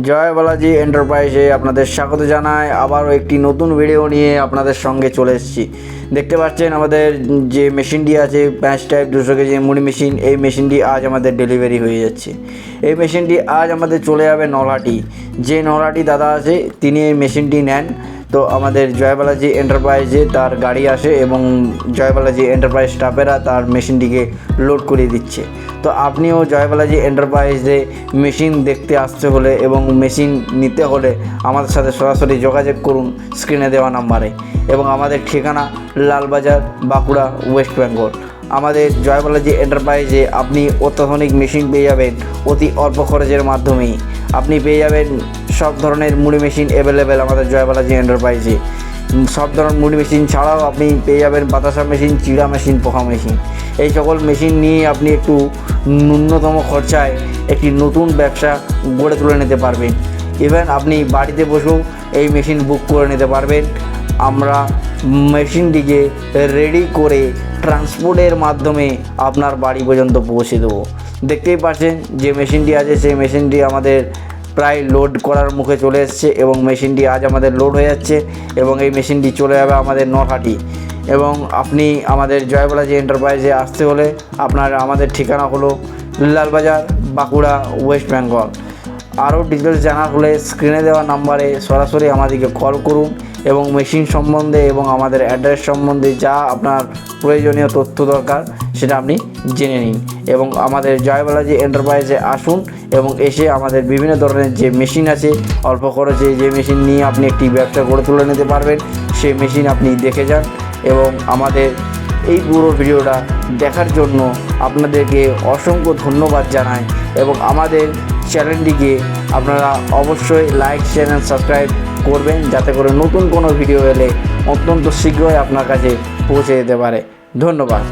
জয় বালাজি এন্টারপ্রাইজে আপনাদের স্বাগত জানাই। আবারও একটি নতুন ভিডিও নিয়ে আপনাদের সঙ্গে চলে এসেছি। দেখতে পাচ্ছেন আমাদের যে মেশিনটি আছে 5 টাইপ 200 কেজি মুড়ি মেশিন, এই মেশিনটি আজ আমাদের ডেলিভারি হয়ে যাচ্ছে। এই মেশিনটি আজ আমাদের চলে যাবে নলহাটি। যে নলহাটি দাদা আছে তিনি এই মেশিনটি নেন, তো আমাদের জয়বালাজি এন্টারপ্রাইজে তার গাড়ি আসে এবং জয়বালাজি এন্টারপ্রাইজ স্টাফেরা তার মেশিনটিকে লোড করে দিচ্ছে। তো আপনিও জয়বালাজি এন্টারপ্রাইজে মেশিন দেখতে আসতে হলে এবং মেশিন নিতে হলে আমাদের সাথে সরাসরি যোগাযোগ করুন স্ক্রিনে দেওয়া নাম্বারে। এবং আমাদের ঠিকানা লালবাজার, বাঁকুড়া, ওয়েস্ট বেঙ্গল। আমাদের জয়বালাজি এন্টারপ্রাইজে আপনি অত্যাধুনিক মেশিন পেয়ে যাবেন অতি অল্প খরচের মাধ্যমেই। আপনি পেয়ে যাবেন সব ধরনের মুড়ি মেশিন অ্যাভেলেবেল আমাদের জয়বালাজি এন্টারপ্রাইজে। সব ধরনের মুড়ি মেশিন ছাড়াও আপনি পেয়ে যাবেন বাতাসা মেশিন, চিড়া মেশিন, পোকা মেশিন। এই সকল মেশিন নিয়ে আপনি একটু ন্যূনতম খরচায় একটি নতুন ব্যবসা গড়ে তুলে নিতে পারবেন। ইভেন আপনি বাড়িতে বসেও এই মেশিন বুক করে নিতে পারবেন। আমরা মেশিনটিকে রেডি করে ট্রান্সপোর্টের মাধ্যমে আপনার বাড়ি পর্যন্ত পৌঁছে দেবো। দেখতেই পাচ্ছেন যে মেশিনটি আছে সেই মেশিনটি আমাদের প্রায় লোড করার মুখে চলে এসেছে এবং মেশিনটি আজ আমাদের লোড হয়ে যাচ্ছে এবং এই মেশিনটি চলে যাবে আমাদের নলহাটি। এবং আপনি আমাদের জয়বালাজি এন্টারপ্রাইজে আসতে হলে আমাদের ঠিকানা হলো লালবাজার, বাঁকুড়া, ওয়েস্ট বেঙ্গল। আরও ডিটেলস জানার হলে স্ক্রিনে দেওয়া নাম্বারে সরাসরি আমাদেরকে কল করুন এবং মেশিন সম্বন্ধে এবং আমাদের অ্যাড্রেস সম্বন্ধে যা আপনার প্রয়োজনীয় তথ্য দরকার সেটা আপনি জেনে নিন। এবং আমাদের জয়বালাজি এন্টারপ্রাইজে আসুন এবং এসে আমাদের বিভিন্ন ধরনের যে মেশিন আছে অল্প খরচে যে মেশিন নিয়ে আপনি একটি ব্যবসা গড়ে তুলে নিতে পারবেন সেই মেশিন আপনি দেখে যান। এবং আমাদের এই পুরো ভিডিওটা দেখার জন্য আপনাদেরকে অসংখ্য ধন্যবাদ জানাই। এবং আমাদের চ্যানেলটিকে আপনারা অবশ্যই লাইক, শেয়ার, সাবস্ক্রাইব করবেন যাতে করে নতুন কোনো ভিডিও এলে অত্যন্ত শীঘ্রই আপনার কাছে পৌঁছে যেতে পারে। ধন্যবাদ।